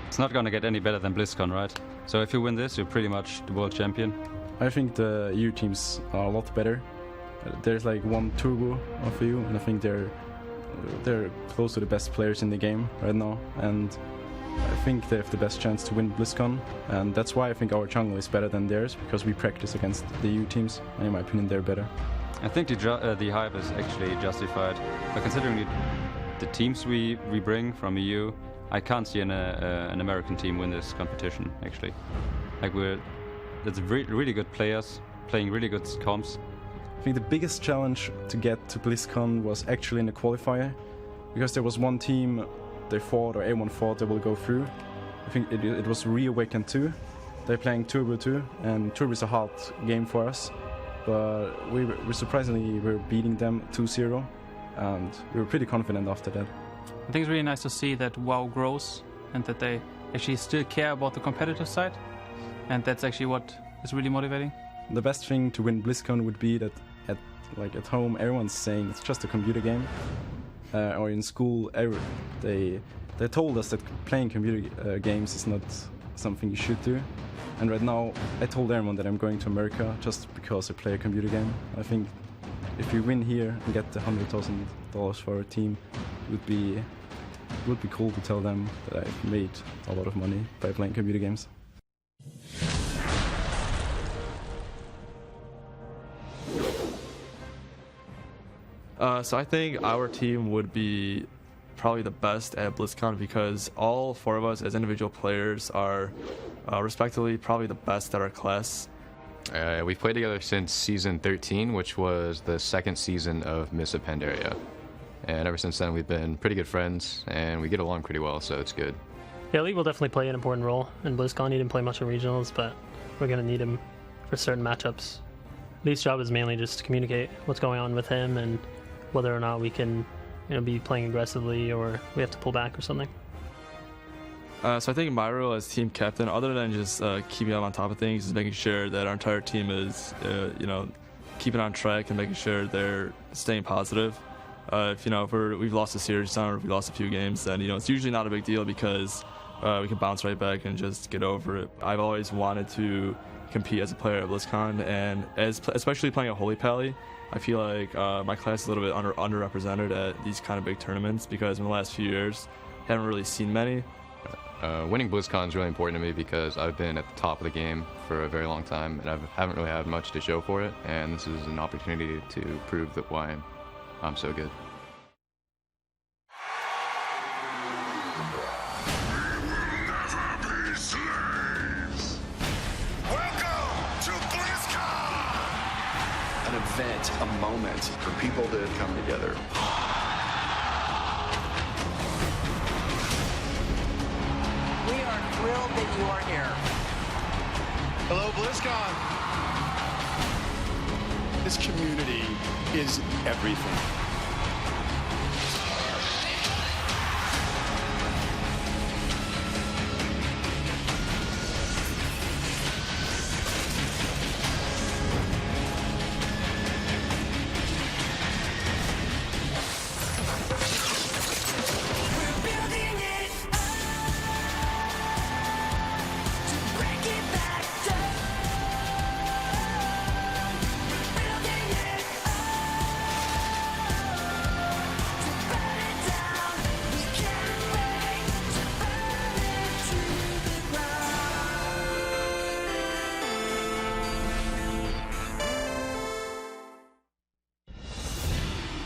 It's not gonna get any better than BlizzCon, right? So if you win this, you're pretty much the world champion. I think the EU teams are a lot better. There's like one turbo of EU, and I think they're close to the best players in the game right now. And I think they have the best chance to win BlizzCon, and that's why I think our jungle is better than theirs, because we practice against the EU teams, and in my opinion, they're better. I think the hype is actually justified, but considering the teams we bring from EU, I can't see an American team win this competition. Actually, like that's really good players playing really good comps. I think the biggest challenge to get to BlizzCon was actually in the qualifier, because there was one team they thought, or A1 thought, they will go through. I think it was Reawakened 2. They're playing Turbo 2, and Turbo is a hard game for us, but we surprisingly were beating them 2-0, and we were pretty confident after that. I think it's really nice to see that WoW grows and that they actually still care about the competitive side, and that's actually what is really motivating. The best thing to win BlizzCon would be that at home everyone's saying it's just a computer game, or in school they told us that playing computer games is not something you should do. And right now I told everyone that I'm going to America just because I play a computer game. I think if we win here and get the $100,000 for our team, it would be cool to tell them that I've made a lot of money by playing computer games. So I think our team would be probably the best at BlizzCon because all four of us as individual players are respectively probably the best at our class. We've played together since season 13, which was the second season of Mists of Pandaria. And ever since then, we've been pretty good friends, and we get along pretty well, so it's good. Yeah, Lee will definitely play an important role in BlizzCon. He didn't play much in regionals, but we're going to need him for certain matchups. Lee's job is mainly just to communicate what's going on with him and whether or not we can, be playing aggressively or we have to pull back or something. So I think my role as team captain, other than just keeping up on top of things, is making sure that our entire team is, keeping on track and making sure they're staying positive. If we've lost a series or if we lost a few games, then it's usually not a big deal because we can bounce right back and just get over it. I've always wanted to compete as a player at BlizzCon, and especially playing a Holy Pally, I feel like my class is a little bit underrepresented at these kind of big tournaments because in the last few years, I haven't really seen many. Winning BlizzCon is really important to me because I've been at the top of the game for a very long time and I haven't really had much to show for it, and this is an opportunity to prove that why I'm so good. An event, a moment for people to come together. We are thrilled that you are here. Hello, BlizzCon. This community is everything.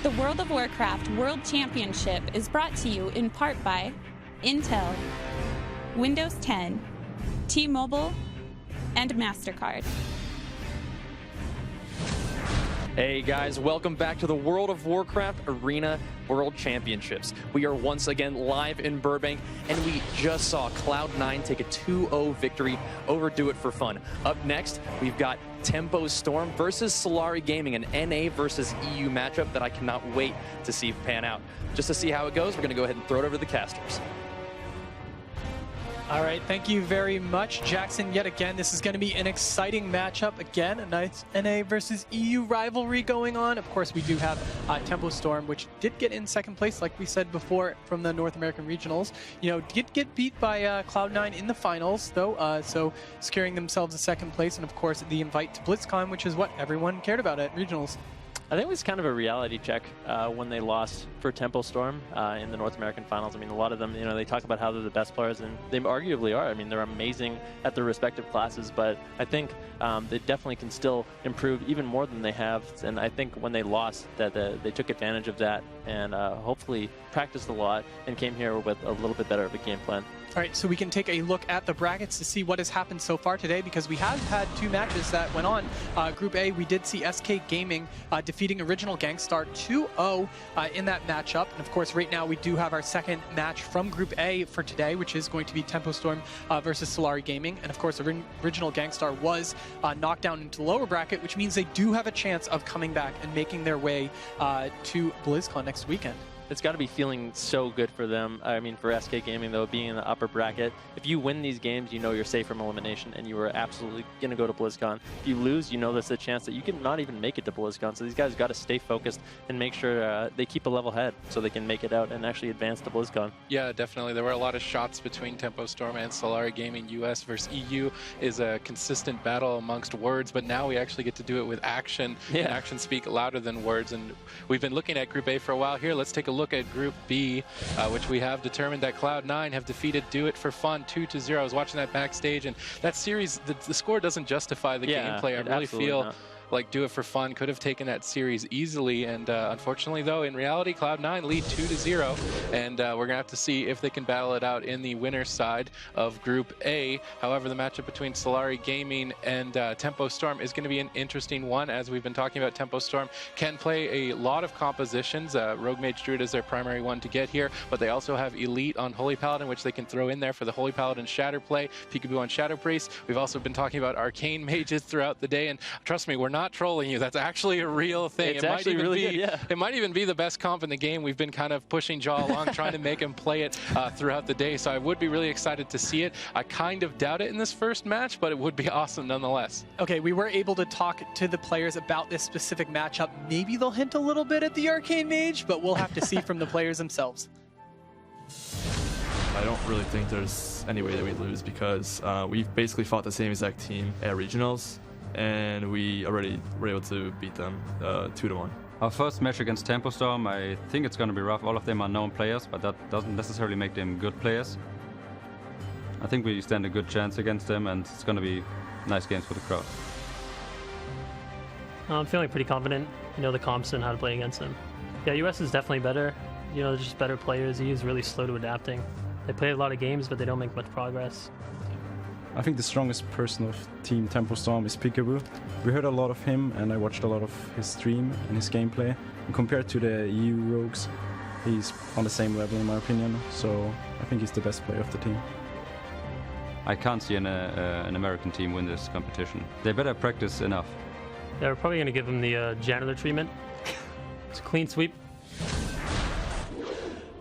The World of Warcraft World Championship is brought to you in part by Intel, Windows 10, T-Mobile, and MasterCard. Hey guys, welcome back to the World of Warcraft Arena World Championships. We are once again live in Burbank, and we just saw Cloud9 take a 2-0 victory over Do It For Fun. Up next, we've got Tempo Storm versus Solari Gaming, an NA versus EU matchup that I cannot wait to see pan out. Just to see how it goes, we're going to go ahead and throw it over to the casters. All right, thank you very much, Jackson. Yet again, this is going to be an exciting matchup. Again, a nice NA versus EU rivalry going on. Of course, we do have Tempo Storm, which did get in second place, like we said before, from the North American Regionals. You know, did get beat by Cloud9 in the finals, though, so securing themselves a second place. And of course, the invite to BlizzCon, which is what everyone cared about at Regionals. I think it was kind of a reality check when they lost for Tempo Storm in the North American Finals. I mean, a lot of them, you know, they talk about how they're the best players, and they arguably are. I mean, they're amazing at their respective classes, but I think they definitely can still improve even more than they have. And I think when they lost, that they took advantage of that and hopefully practiced a lot and came here with a little bit better of a game plan. All right, so we can take a look at the brackets to see what has happened so far today, because we have had two matches that went on. Group A, we did see SK Gaming defeating Original Gangstar 2-0 in that matchup. And of course, right now we do have our second match from Group A for today, which is going to be Tempo Storm versus Solari Gaming. And of course, Original Gangstar was knocked down into the lower bracket, which means they do have a chance of coming back and making their way to BlizzCon next weekend. It's got to be feeling so good for them. I mean, for SK Gaming, though, being in the upper bracket, if you win these games, you know you're safe from elimination, and you are absolutely going to go to BlizzCon. If you lose, you know there's a chance that you can not even make it to BlizzCon. So these guys got to stay focused and make sure they keep a level head so they can make it out and actually advance to BlizzCon. Yeah, definitely. There were a lot of shots between Tempo Storm and Solari Gaming. US versus EU is a consistent battle amongst words, but now we actually get to do it with action. Yeah. And actions speak louder than words. And we've been looking at Group A for a while here. Let's take a look at Group B, which we have determined that Cloud9 have defeated Do It For Fun 2-0. I was watching that backstage, and that series, the score doesn't justify the gameplay. I really feel like Do It For Fun could have taken that series easily, and unfortunately, though, in reality, Cloud9 lead 2-0, and we're gonna have to see if they can battle it out in the winner's side of Group A. However, the matchup between Solari Gaming and Tempo Storm is going to be an interesting one. As we've been talking about, Tempo Storm can play a lot of compositions. Rogue Mage Druid is their primary one to get here, but they also have Elite on Holy Paladin, which they can throw in there for the Holy Paladin Shatter play, Peekaboo on Shadow Priest. We've also been talking about Arcane Mages throughout the day, and trust me, we're not trolling you. That's actually a real thing. It's actually really good, yeah. It might even be the best comp in the game. We've been kind of pushing Jaw along, trying to make him play it throughout the day, so I would be really excited to see it. I kind of doubt it in this first match, but it would be awesome nonetheless. Okay, we were able to talk to the players about this specific matchup. Maybe they'll hint a little bit at the Arcane Mage, but we'll have to see from the players themselves. I don't really think there's any way that we lose, because we've basically fought the same exact team at regionals, and we already were able to beat them 2-1. Our first match against Tempo Storm, I think it's going to be rough. All of them are known players, but that doesn't necessarily make them good players. I think we stand a good chance against them, and it's going to be nice games for the crowd. I'm feeling pretty confident, you know, the comps and how to play against them. Yeah, US is definitely better. You know, they're just better players. EU is really slow to adapting. They play a lot of games, but they don't make much progress. I think the strongest person of Team Tempo Storm is Peekaboo. We heard a lot of him, and I watched a lot of his stream and his gameplay. And compared to the EU rogues, he's on the same level in my opinion, so I think he's the best player of the team. I can't see an American team win this competition. They better practice enough. Yeah, we're probably going to give them the janitor treatment. It's a clean sweep.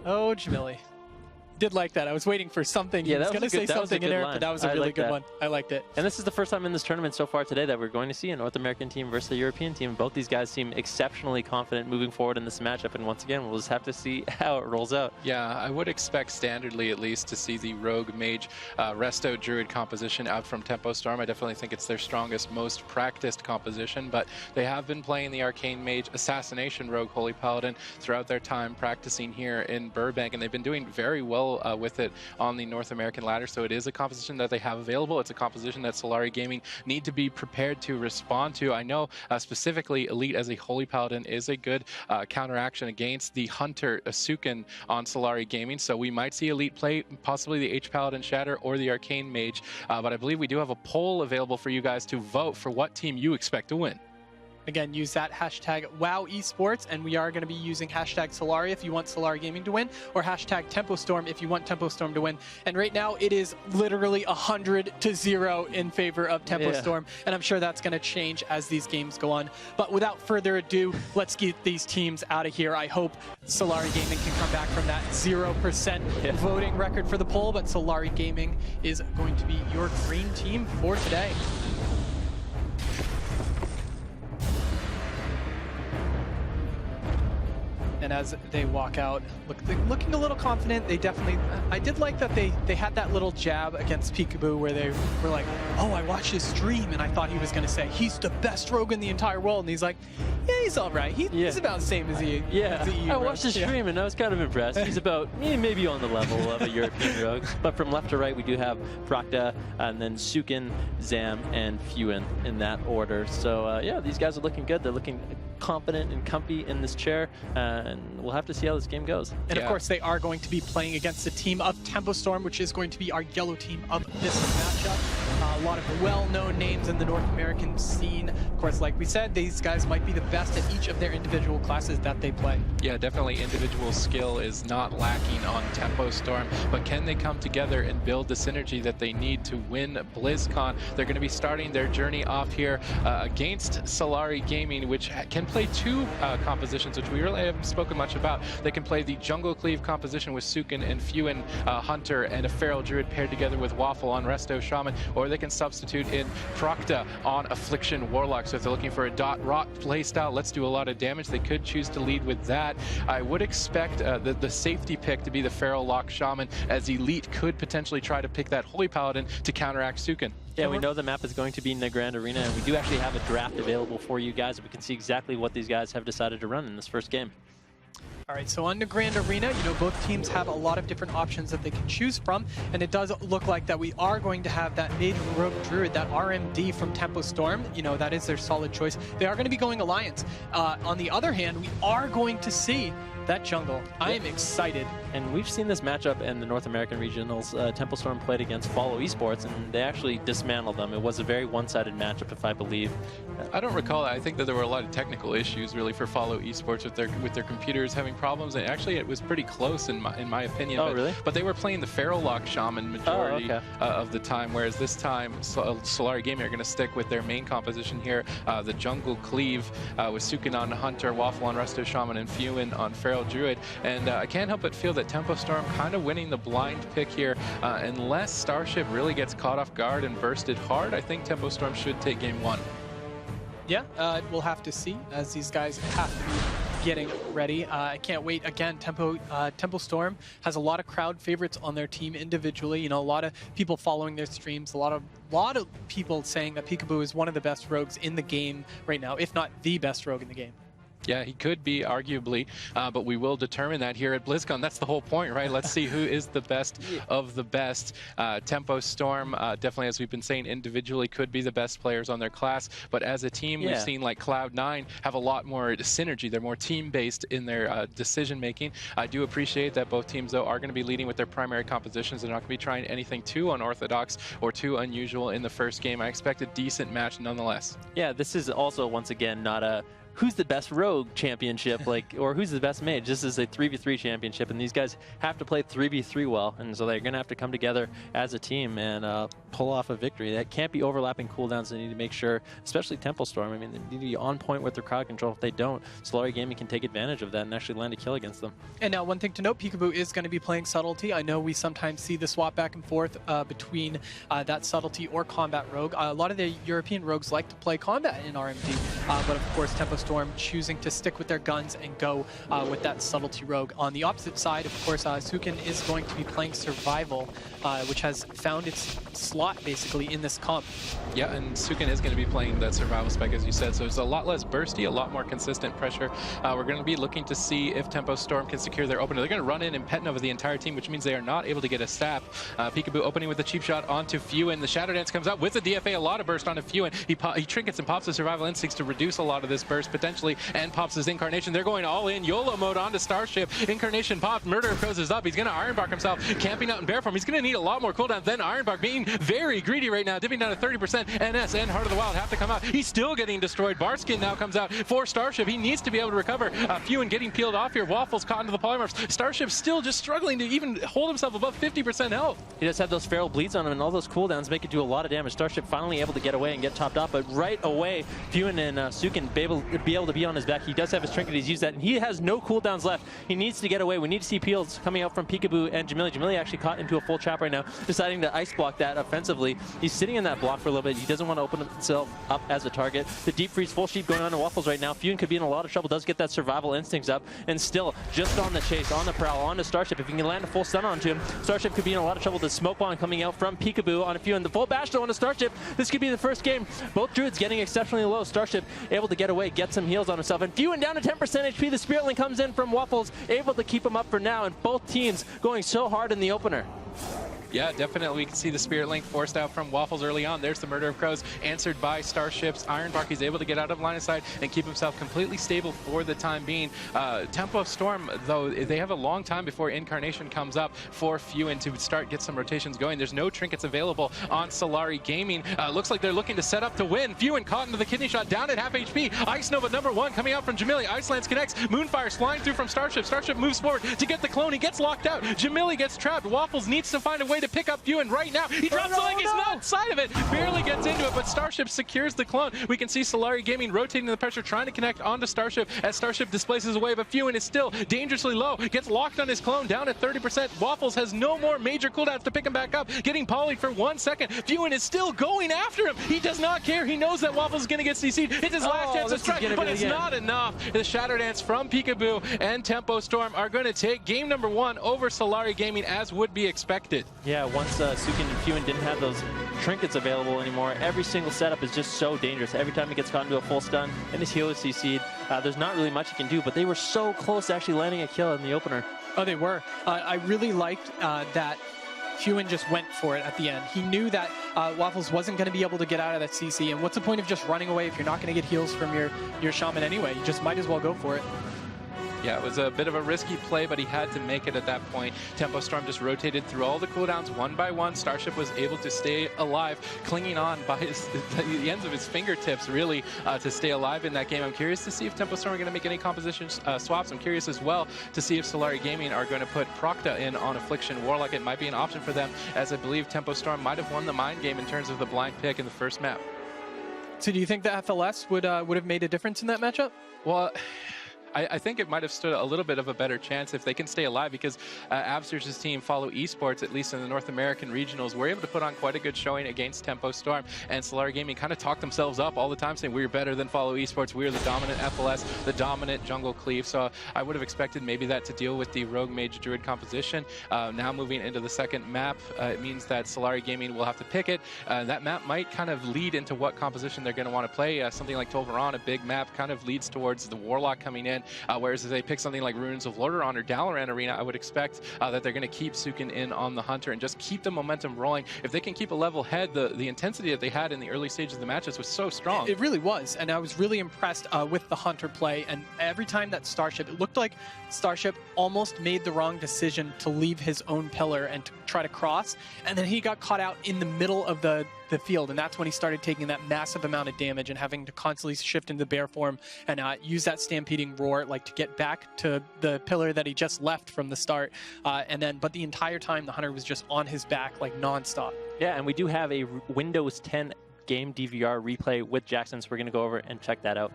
Oh, Jamili. Did like that. I was waiting for something. Yeah, he was going to say something in there, but that was a really good one. I liked it. And this is the first time in this tournament so far today that we're going to see a North American team versus a European team. Both these guys seem exceptionally confident moving forward in this matchup, and once again, we'll just have to see how it rolls out. Yeah, I would expect standardly at least to see the Rogue Mage Resto Druid composition out from Tempo Storm. I definitely think it's their strongest, most practiced composition, but they have been playing the Arcane Mage Assassination Rogue Holy Paladin throughout their time practicing here in Burbank, and they've been doing very well with it on the North American ladder, so it is a composition that they have available. It's a composition that Solari Gaming need to be prepared to respond to. I know specifically Elite as a Holy Paladin is a good counteraction against the Hunter Asukin on Solari Gaming, so we might see Elite play possibly the H Paladin Shatter or the Arcane Mage, but I believe we do have a poll available for you guys to vote for what team you expect to win. Again, use that hashtag WoW Esports, and we are going to be using hashtag Solari if you want Solari Gaming to win, or hashtag TempoStorm if you want TempoStorm to win. And right now, it is literally 100-0 in favor of TempoStorm, and I'm sure that's going to change as these games go on. But without further ado, let's get these teams out of here. I hope Solari Gaming can come back from that 0% voting record for the poll, but Solari Gaming is going to be your green team for today. And as they walk out, looking a little confident, they definitely, I did like that they had that little jab against Peekaboo where they were like, oh, I watched his stream and I thought he was going to say, he's the best rogue in the entire world. And he's like, yeah, he's all right. He's about the same as he. Yeah, I watched his stream and I was kind of impressed. He's about maybe on the level of a European rogue. But from left to right, we do have Prakta and then Sukin, Zam, and Fuin in that order. So yeah, these guys are looking good. They're looking confident and comfy in this chair, and we'll have to see how this game goes. And of course, they are going to be playing against the team of TempoStorm, which is going to be our yellow team of this matchup. A lot of well-known names in the North American scene. Of course, like we said, these guys might be the best at each of their individual classes that they play. Yeah, definitely individual skill is not lacking on TempoStorm, but can they come together and build the synergy that they need to win BlizzCon? They're going to be starting their journey off here against Solari Gaming, which can play two compositions, which we really haven't spoken much about. They can play the Jungle Cleave composition with Sukin and Fuin Hunter and a Feral Druid paired together with Waffle on Resto Shaman, or they can substitute in Prakta on Affliction Warlock. So if they're looking for a dot rot playstyle, let's do a lot of damage, they could choose to lead with that. I would expect the safety pick to be the Feral Lock Shaman, as Elite could potentially try to pick that Holy Paladin to counteract Sukin. Yeah, we know the map is going to be in the Grand Arena, and we do actually have a draft available for you guys. We can see exactly what these guys have decided to run in this first game. All right, so on the Grand Arena, you know, both teams have a lot of different options that they can choose from, and it does look like that we are going to have that mid rogue druid, that RMD from TempoStorm. You know, that is their solid choice. They are going to be going Alliance. On the other hand, we are going to see that jungle. I am excited. And we've seen this matchup in the North American regionals. TempoStorm played against Follow Esports, and they actually dismantled them. It was a very one-sided matchup, if I believe. I don't recall that. I think that there were a lot of technical issues, really, for Follow Esports with their computers having problems. And actually, it was pretty close in my opinion. Oh, really? But they were playing the Feral Lock Shaman majority of the time, whereas this time Solari Gaming are going to stick with their main composition here, the Jungle Cleave with Sukin on Hunter, Waffle on Resto Shaman, and Fuin on Feral Druid. And I can't help but feel that TempoStorm kind of winning the blind pick here. Unless Starship really gets caught off guard and bursted hard, I think TempoStorm should take game one. Yeah, we'll have to see, as these guys have to be getting ready. I can't wait. Again, TempoStorm has a lot of crowd favorites on their team individually. You know, a lot of people following their streams, a lot of people saying that Peekaboo is one of the best rogues in the game right now, if not the best rogue in the game. Yeah, he could be, arguably, but we will determine that here at BlizzCon. That's the whole point, right? Let's see who is the best of the best. TempoStorm, definitely, as we've been saying, individually could be the best players on their class, but as a team, we've seen like Cloud9 have a lot more synergy. They're more team-based in their decision-making. I do appreciate that both teams, though, are going to be leading with their primary compositions. They're not going to be trying anything too unorthodox or too unusual in the first game. I expect a decent match nonetheless. Yeah, this is also, once again, not a who's the best rogue championship, like, or who's the best mage. This is a 3v3 championship, and these guys have to play 3v3 well, and so they're going to have to come together as a team and pull off a victory. That can't be overlapping cooldowns. They need to make sure, especially TempoStorm, I mean, they need to be on point with their crowd control. If they don't, Solari Gaming can take advantage of that and actually land a kill against them. And now, one thing to note, Peekaboo is going to be playing Subtlety. I know we sometimes see the swap back and forth between that Subtlety or Combat Rogue. A lot of the European rogues like to play Combat in RMD, but of course, TempoStorm choosing to stick with their guns and go with that Subtlety Rogue. On the opposite side, of course, Sukin is going to be playing Survival, which has found its slot basically in this comp. Yeah, and Sukin is going to be playing that Survival spec, as you said, so it's a lot less bursty, a lot more consistent pressure. We're going to be looking to see if TempoStorm can secure their opener. They're going to run in and pet over the entire team, which means they are not able to get a sap. Peekaboo opening with a cheap shot onto Fuin. The Shadow Dance comes out with the DFA, a lot of burst onto Fuin. He trinkets and pops the Survival Instincts to reduce a lot of this burst, potentially, and pops his Incarnation. They're going all in. YOLO mode onto Starship. Incarnation popped. Murder of Crows is up. He's going to Ironbark himself, camping out in bear form. He's going to need a lot more cooldown than Ironbark, being very greedy right now, dipping down to 30%. NS and Heart of the Wild have to come out. He's still getting destroyed. Barskin now comes out for Starship. He needs to be able to recover. Fewen getting peeled off here. Waffles caught into the polymorphs. Starship still just struggling to even hold himself above 50% health. He does have those feral bleeds on him, and all those cooldowns make it do a lot of damage. Starship finally able to get away and get topped off, but right away, Fewen and Sukin be able to be on his back. He does have his trinket. He's used that, and he has no cooldowns left. He needs to get away. We need to see peels coming out from Peekaboo and Jamili. Jamili actually caught into a full trap right now, deciding to ice block that offensively. He's sitting in that block for a little bit. He doesn't want to open himself up as a target. The deep freeze full sheep going on in Waffles right now. Fewen could be in a lot of trouble. Does get that survival instincts up, and still just on the chase, on the prowl, on to Starship. If he can land a full stun onto him, Starship could be in a lot of trouble. The smoke bomb coming out from Peekaboo on a Fewen. The full bash though on to Starship. This could be the first game. Both Druids getting exceptionally low. Starship able to get away, get some heals on himself, and Fewen down to 10% HP. The Spirit Link comes in from Waffles, able to keep him up for now, and both teams going so hard in the opener. Yeah, definitely. We can see the Spirit Link forced out from Waffles early on. There's the Murder of Crows answered by Starships. Ironbark, he's able to get out of line of sight and keep himself completely stable for the time being. Tempo Storm, though, they have a long time before Incarnation comes up for Fewen to get some rotations going. There's no trinkets available on Solari Gaming. Looks like they're looking to set up to win. Fewen caught into the kidney shot, down at half HP. Ice Nova #1 coming out from Jamili. Ice Lance connects. Moonfire's flying through from Starship. Starship moves forward to get the clone. He gets locked out. Jamili gets trapped. Waffles needs to find a way to pick up Fewen right now. He drops the leg, he's not inside of it. Barely gets into it, but Starship secures the clone. We can see Solari Gaming rotating the pressure, trying to connect onto Starship as Starship displaces away, but Fewen is still dangerously low. Gets locked on his clone, down at 30%. Waffles has no more major cooldowns to pick him back up. Getting polyed for 1 second. Fewen is still going after him. He does not care. He knows that Waffles is going to get CC'd. It's his last chance to strike, but it's not enough. The Shatter Dance from Peekaboo and Tempo Storm are going to take game #1 over Solari Gaming, as would be expected. Yeah, once Sukin and Fewen didn't have those trinkets available anymore, every single setup is just so dangerous. Every time he gets caught into a full stun and his healer CC'd, there's not really much he can do, but they were so close to actually landing a kill in the opener. Oh, they were. I really liked that Fewen just went for it at the end. He knew that Waffles wasn't going to be able to get out of that CC, and what's the point of just running away if you're not going to get heals from your shaman anyway? You just might as well go for it. Yeah, it was a bit of a risky play, but he had to make it at that point. Tempo Storm just rotated through all the cooldowns one by one. Starship was able to stay alive, clinging on by the ends of his fingertips, really, to stay alive in that game. I'm curious to see if Tempo Storm are going to make any composition swaps. I'm curious as well to see if Solari Gaming are going to put Procta in on Affliction Warlock. It might be an option for them, as I believe Tempo Storm might have won the mind game in terms of the blind pick in the first map. So do you think the FLS would have made a difference in that matchup? Well, I think it might have stood a little bit of a better chance if they can stay alive, because Abster's team, Follow Esports, at least in the North American regionals, were able to put on quite a good showing against Tempo Storm, and Solari Gaming kind of talked themselves up all the time, saying we're better than Follow Esports, we're the dominant FLS, the dominant jungle cleave. So I would have expected maybe that to deal with the Rogue Mage Druid composition. Now moving into the second map, it means that Solari Gaming will have to pick it. That map might kind of lead into what composition they're going to want to play. Something like Tolvaron, a big map, kind of leads towards the Warlock coming in. Whereas if they pick something like Ruins of Lordaeron or Dalaran Arena, I would expect that they're going to keep Sukin in on the Hunter and just keep the momentum rolling. If they can keep a level head, the intensity that they had in the early stages of the matches was so strong. It really was, and I was really impressed with the Hunter play, and every time that Starship, it looked like Starship almost made the wrong decision to leave his own pillar and to try to cross, and then he got caught out in the middle of the field, and that's when he started taking that massive amount of damage and having to constantly shift into bear form and use that stampeding roar to get back to the pillar that he just left from the start, but the entire time the Hunter was just on his back non-stop. Yeah, and we do have a Windows 10 game DVR replay with Jackson, so we're going to go over and check that out.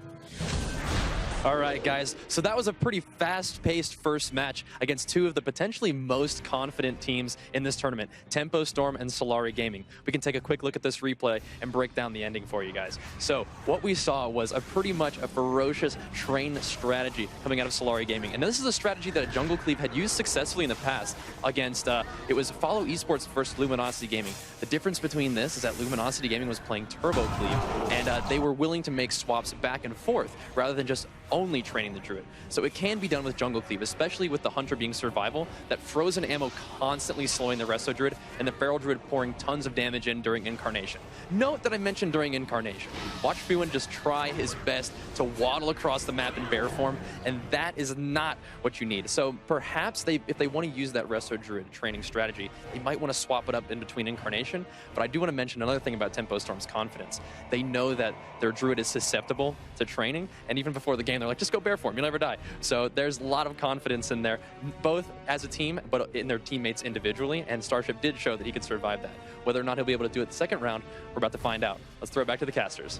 All right, guys, so that was a pretty fast-paced first match against two of the potentially most confident teams in this tournament, Tempo Storm and Solari Gaming. We can take a quick look at this replay and break down the ending for you guys. So what we saw was pretty much a ferocious train strategy coming out of Solari Gaming. And this is a strategy that a Jungle Cleave had used successfully in the past against, it was Follow Esports versus Luminosity Gaming. The difference between this is that Luminosity Gaming was playing Turbo Cleave, and they were willing to make swaps back and forth rather than just only training the Druid. So it can be done with Jungle Cleave, especially with the Hunter being survival, that frozen ammo constantly slowing the Resto Druid, and the Feral Druid pouring tons of damage in during Incarnation. Note that I mentioned during Incarnation. Watch Fuin just try his best to waddle across the map in bear form, and that is not what you need. So perhaps if they want to use that Resto Druid training strategy, they might want to swap it up in between Incarnation. But I do want to mention another thing about Tempo Storm's confidence. They know that their Druid is susceptible to training, and even before the game, they're like, just go bear form, you'll never die. So there's a lot of confidence in there, both as a team, but in their teammates individually, and Starship did show that he could survive that. Whether or not he'll be able to do it the second round, we're about to find out. Let's throw it back to the casters.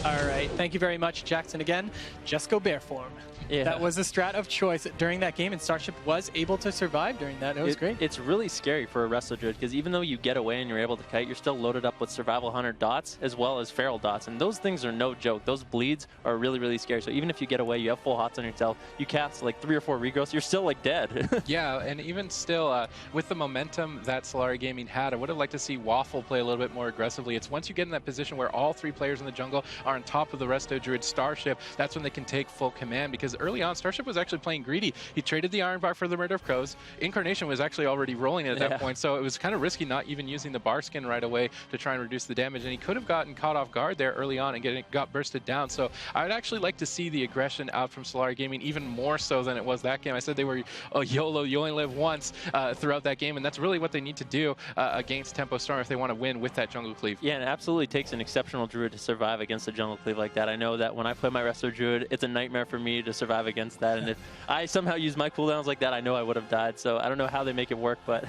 All right, thank you very much, Jackson. Again, just go bear form. Yeah. That was the strat of choice during that game, and Starship was able to survive during that. It was great. It's really scary for a Resto Druid, because even though you get away and you're able to kite, you're still loaded up with Survival Hunter dots as well as Feral dots, and those things are no joke. Those bleeds are really, really scary. So even if you get away, you have full hots on yourself, you cast like 3 or 4 regrowths, you're still like dead. Yeah, and even still, with the momentum that Solari Gaming had, I would have liked to see Waffle play a little bit more aggressively. It's once you get in that position where all 3 players in the jungle are on top of the Resto Druid Starship, that's when they can take full command, because early on, Starship was actually playing greedy. He traded the Iron Bar for the Murder of Crows. Incarnation was actually already rolling at that point, so it was kind of risky not even using the bar skin right away to try and reduce the damage, and he could have gotten caught off guard there early on and got bursted down. So I'd actually like to see the aggression out from Solari Gaming even more so than it was that game. I said they were YOLO, you only live once throughout that game, and that's really what they need to do against Tempo Storm if they want to win with that Jungle Cleave. Yeah, and it absolutely takes an exceptional Druid to survive against a Jungle Cleave like that. I know that when I play my Resto Druid, it's a nightmare for me to survive against that, and if I somehow use my cooldowns like that, I know I would have died. So I don't know how they make it work, but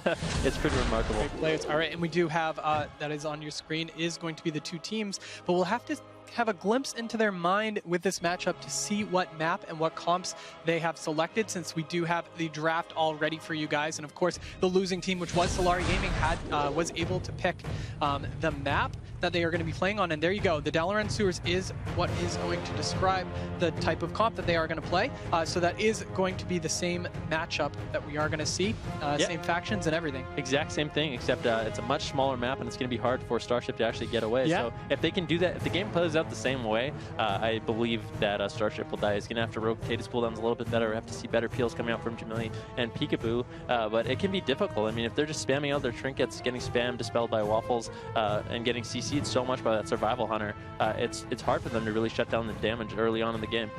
it's pretty remarkable. Great players. All right, and we do have, that is on your screen, is going to be the 2 teams, but we'll have to have a glimpse into their mind with this matchup to see what map and what comps they have selected, since we do have the draft all ready for you guys. And of course, the losing team, which was Solari Gaming, was able to pick the map that they are going to be playing on. And there you go. The Dalaran Sewers is what is going to describe the type of comp that they are going to play. So that is going to be the same matchup that we are going to see. Same factions and everything. Exact same thing, except it's a much smaller map, and it's going to be hard for Starship to actually get away. So if they can do that, if the game plays out the same way, I believe that Starship will die. He's going to have to rotate his cooldowns a little bit better. Have to see better peels coming out from Jamili and Peekaboo, but it can be difficult. I mean, if they're just spamming out their trinkets, getting spam dispelled by Waffles, and getting CC'd so much by that Survival Hunter, it's hard for them to really shut down the damage early on in the game.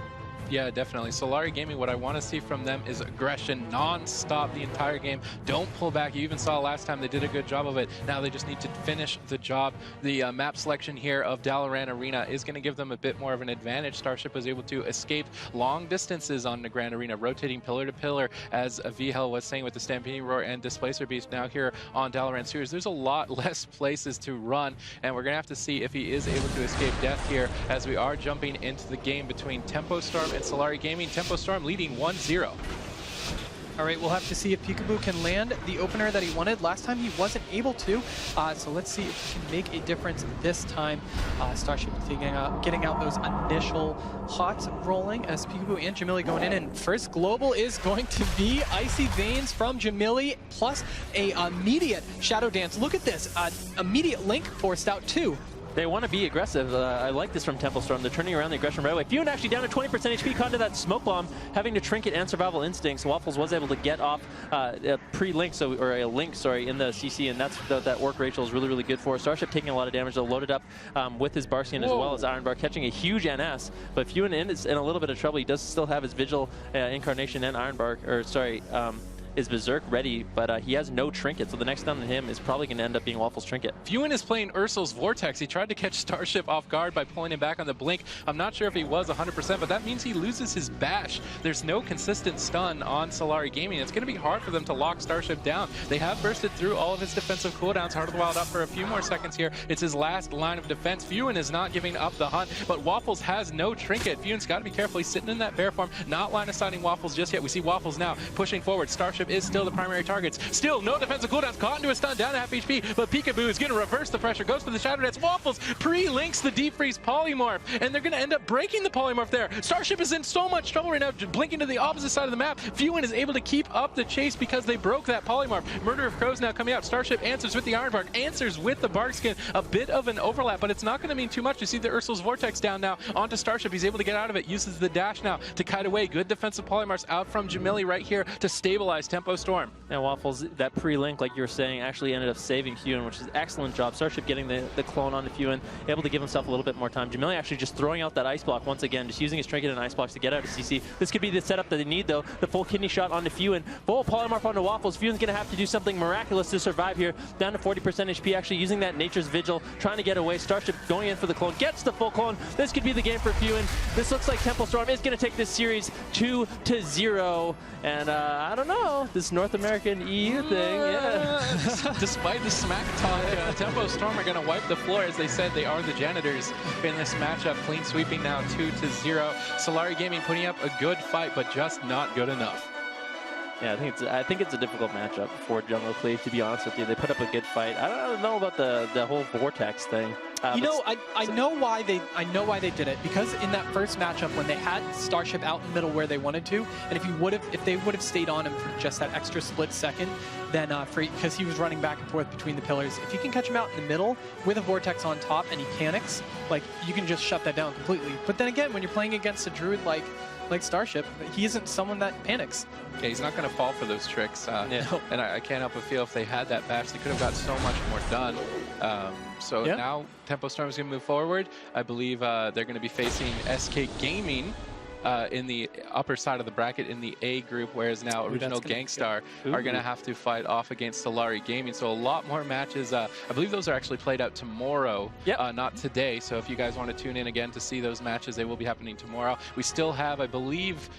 Yeah, definitely. Solari Gaming, what I want to see from them is aggression non-stop the entire game. Don't pull back. You even saw last time they did a good job of it. Now they just need to finish the job. The map selection here of Dalaran Arena is going to give them a bit more of an advantage. Starship was able to escape long distances on the Grand Arena, rotating pillar to pillar, as Vihel was saying with the Stampeding Roar and Displacer Beast. Now here on Dalaran Sewers, there's a lot less places to run, and we're going to have to see if he is able to escape death here, as we are jumping into the game between Tempo Storm and Solari Gaming. Tempo Storm leading 1-0. All right, we'll have to see if Peekaboo can land the opener that he wanted. Last time he wasn't able to, so let's see if he can make a difference this time. Starship getting out those initial hots rolling as Peekaboo and Jamili going in. And first global is going to be Icy Veins from Jamili, plus a immediate Shadow Dance. Look at this, immediate link forced out too. They want to be aggressive. I like this from Tempo Storm. They're turning around the aggression right away. Fuin actually down to 20% HP, caught into that smoke bomb, having to trinket and survival instincts. Waffles was able to get off a pre-link, or a link, sorry, in the CC, and that's that work Rachel is really, really good for. Starship taking a lot of damage, though, loaded up with his bar skin as well as Iron Bar, catching a huge NS. But Fuin is in a little bit of trouble. He does still have his Vigil, Incarnation, and Iron Bar, or sorry, is Berserk ready, but he has no trinket, so the next down to him is probably going to end up being Waffle's trinket. Fuin is playing Ursul's Vortex. He tried to catch Starship off guard by pulling him back on the blink. I'm not sure if he was 100%, but that means he loses his bash. There's no consistent stun on Solari Gaming. It's going to be hard for them to lock Starship down. They have bursted through all of his defensive cooldowns. Heart of the Wild up for a few more seconds here. It's his last line of defense. Fuin is not giving up the hunt, but Waffles has no trinket. Fuin's got to be careful. He's sitting in that bear form, not line of sighting Waffles just yet. We see Waffles now pushing forward. Starship Starship is still the primary targets. Still, no defensive cooldowns. Caught into a stun, down to half HP, but Peekaboo is going to reverse the pressure. Goes for the Shadow Dance. Waffles pre-links the Deep Freeze Polymorph, and they're going to end up breaking the Polymorph there. Starship is in so much trouble right now, blinking to the opposite side of the map. Fuin is able to keep up the chase because they broke that Polymorph. Murder of Crows now coming out. Starship answers with the Iron Bark, answers with the Bark Skin. A bit of an overlap, but it's not going to mean too much. You see the Ursul's Vortex down now onto Starship. He's able to get out of it, uses the dash now to kite away. Good defensive Polymorphs out from Jamili right here to stabilize Tempo Storm. And Waffles, that pre-link, like you were saying, actually ended up saving Fuin, which is an excellent job. Starship getting the clone onto Fuin, able to give himself a little bit more time. Jamili actually just throwing out that Ice Block once again, just using his Trinket and Ice Blocks to get out of CC. This could be the setup that they need, though. The full kidney shot onto Fuin. Full Polymorph onto Waffles. Fuin's going to have to do something miraculous to survive here. Down to 40% HP, actually using that Nature's Vigil, trying to get away. Starship going in for the clone, gets the full clone. This could be the game for Fuin. This looks like Tempo Storm is going to take this series 2-0. And I don't know, this North American EU thing, yeah. Despite the smack talk, Tempo Storm are going to wipe the floor. As they said, they are the janitors in this matchup. Clean sweeping now 2-0. Solari Gaming putting up a good fight, but just not good enough. Yeah, I think it's a difficult matchup for Jungle Cleave, to be honest with you. They put up a good fight. I don't know about the whole Vortex thing. You know, I know why they did it, because in that first matchup when they had Starship out in the middle where they wanted to, and if they would have stayed on him for just that extra split second, then because he was running back and forth between the pillars, if you can catch him out in the middle with a Vortex on top and he panics, like, you can just shut that down completely. But then again, when you're playing against a druid like Starship, he isn't someone that panics. Yeah, he's not going to fall for those tricks. And I can't help but feel if they had that bash, they could have got so much more done. Now Tempo Storm is going to move forward. I believe they're going to be facing SK Gaming in the upper side of the bracket in the A group, whereas now Original Gangstar are going to have to fight off against Solari Gaming. So a lot more matches. I believe those are actually played out tomorrow, not today. So if you guys want to tune in again to see those matches, they will be happening tomorrow. We still have, I believe,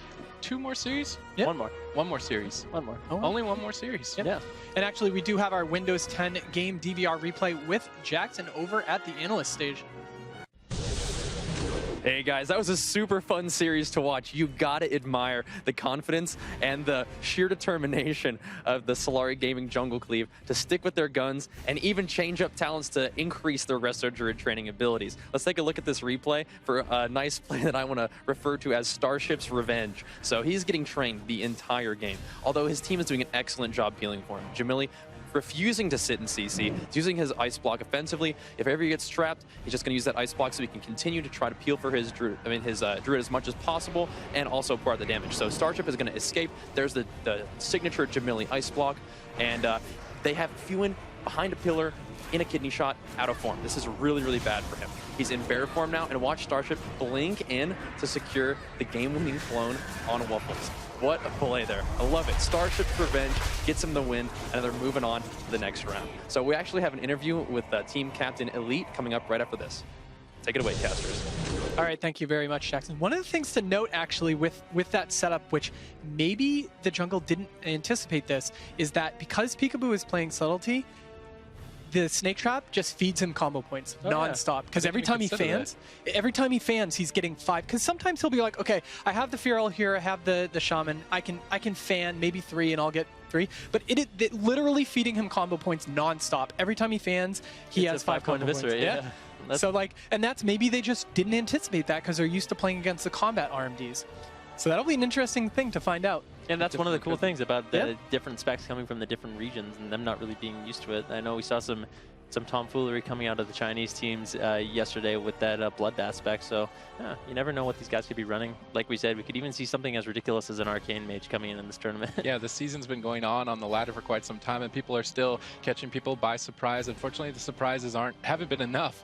2 more series? Yep. One more series. One more. Oh. Only one more series. Yep. Yeah. And actually, we do have our Windows 10 game DVR replay with Jackson over at the analyst stage. Hey guys, that was a super fun series to watch. You gotta admire the confidence and the sheer determination of the Solari Gaming Jungle Cleave to stick with their guns and even change up talents to increase their Resto Druid training abilities. Let's take a look at this replay for a nice play that I want to refer to as Starship's Revenge. So he's getting trained the entire game, although his team is doing an excellent job peeling for him. Jamili refusing to sit in CC. He's using his Ice Block offensively. If ever he gets trapped, he's just going to use that Ice Block so he can continue to try to peel for his Druid, Druid as much as possible and also pour out the damage. So Starship is going to escape. There's the signature Jamili Ice Block, and they have Fuin behind a pillar in a kidney shot, out of form. This is really, really bad for him. He's in bear form now, and watch Starship blink in to secure the game-winning clone on Waffles. What a play there. I love it. Starship's Revenge gets him the win, and they're moving on to the next round. So we actually have an interview with Team Captain Elite coming up right after this. Take it away, casters. All right, thank you very much, Jackson. One of the things to note, actually, with that setup, which maybe the jungle didn't anticipate this, is that because Peekaboo is playing Subtlety, the Snake Trap just feeds him combo points non-stop. Because every time he fans, he's getting 5. Because sometimes he'll be like, okay, I have the Feral here, I have the Shaman, I can fan maybe 3 and I'll get 3. But it literally feeding him combo points non-stop. Every time he fans, he has 5 combo points. Yeah. So like, and that's maybe they just didn't anticipate that because they're used to playing against the combat RMDs. So that'll be an interesting thing to find out. And that's one of the cool things about the different specs coming from the different regions and them not really being used to it. I know we saw some tomfoolery coming out of the Chinese teams yesterday with that Blood aspect, so you never know what these guys could be running. Like we said, we could even see something as ridiculous as an Arcane Mage coming in this tournament. Yeah, the season's been going on the ladder for quite some time, and people are still catching people by surprise. Unfortunately, the surprises haven't been enough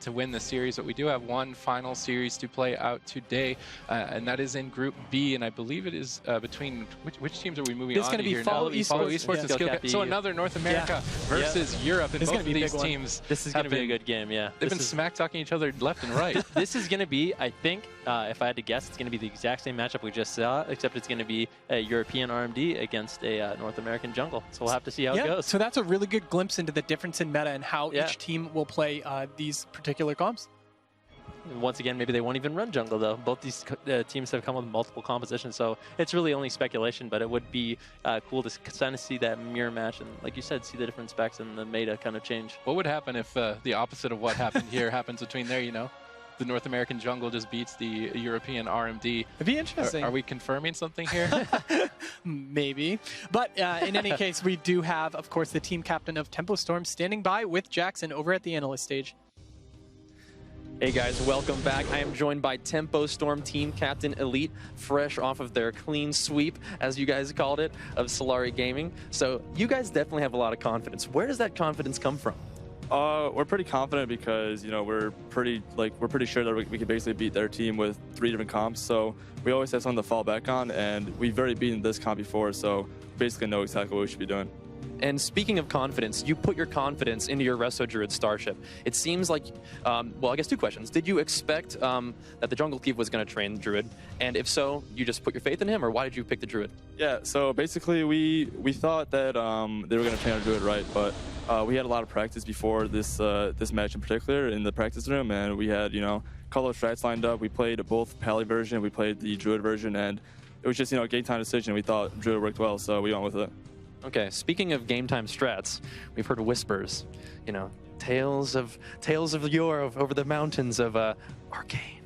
to win the series, but we do have one final series to play out today, and that is in Group B, and I believe it is between, which teams are we moving on to here now? Follow Esports and Skill Cap. So another North America versus Europe, and both of these teams. This is going to be a good game, yeah. They've been smack-talking each other left and right. This is going to be, I think, if I had to guess, it's going to be the exact same matchup we just saw, except it's going to be a European RMD against a North American jungle. So we'll have to see how it goes. So that's a really good glimpse into the difference in meta and how each team will play these particular comps. Once again, maybe they won't even run jungle, though. Both these teams have come with multiple compositions, so it's really only speculation, but it would be cool to kind of see that mirror match and, like you said, see the different specs and the meta kind of change. What would happen if the opposite of what happened here happens between there, you know? The North American jungle just beats the European RMD. It'd be interesting. Are we confirming something here? Maybe. But in any case, we do have, of course, the team captain of Tempo Storm standing by with Jackson over at the analyst stage. Hey guys, welcome back. I am joined by Tempo Storm team captain Elite, fresh off of their clean sweep, as you guys called it, of Solari Gaming. So you guys definitely have a lot of confidence. Where does that confidence come from? We're pretty confident because, you know, we're pretty sure that we can basically beat their team with 3 different comps. So we always have something to fall back on, and we've already beaten this comp before, so basically know exactly what we should be doing. And speaking of confidence, you put your confidence into your Resto Druid Starship. It seems like, well, I guess 2 questions. Did you expect that the Jungle Thief was going to train Druid? And if so, you just put your faith in him, or why did you pick the Druid? Yeah, so basically we thought that they were going to train our Druid right, but we had a lot of practice before this this match in particular in the practice room, and we had, you know, a couple of strats lined up. We played both Pally version, we played the Druid version, and it was just, you know, a game time decision. We thought Druid worked well, so we went with it. Okay, speaking of game time strats, we've heard whispers, you know, tales of yore over the mountains of Arcane.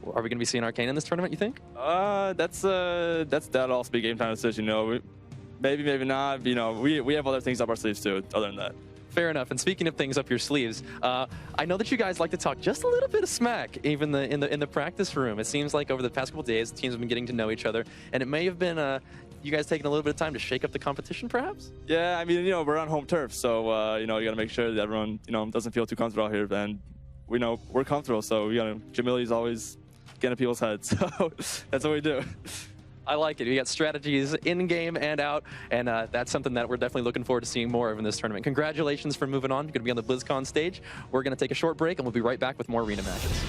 Are we going to be seeing Arcane in this tournament, you think? That'll also be a game time decision, you know. Maybe not. You know, we have other things up our sleeves too, other than that. Fair enough. And speaking of things up your sleeves, I know that you guys like to talk just a little bit of smack, even in the practice room. It seems like over the past couple of days, the teams have been getting to know each other, and it may have been you guys taking a little bit of time to shake up the competition, perhaps? Yeah, I mean, you know, we're on home turf, so you know, you got to make sure that everyone, you know, doesn't feel too comfortable out here. And we know we're comfortable, so you know, humility's always getting in people's heads. So that's what we do. I like it. We got strategies in game and out, and that's something that we're definitely looking forward to seeing more of in this tournament. Congratulations for moving on. You're going to be on the BlizzCon stage. We're going to take a short break, and we'll be right back with more arena matches.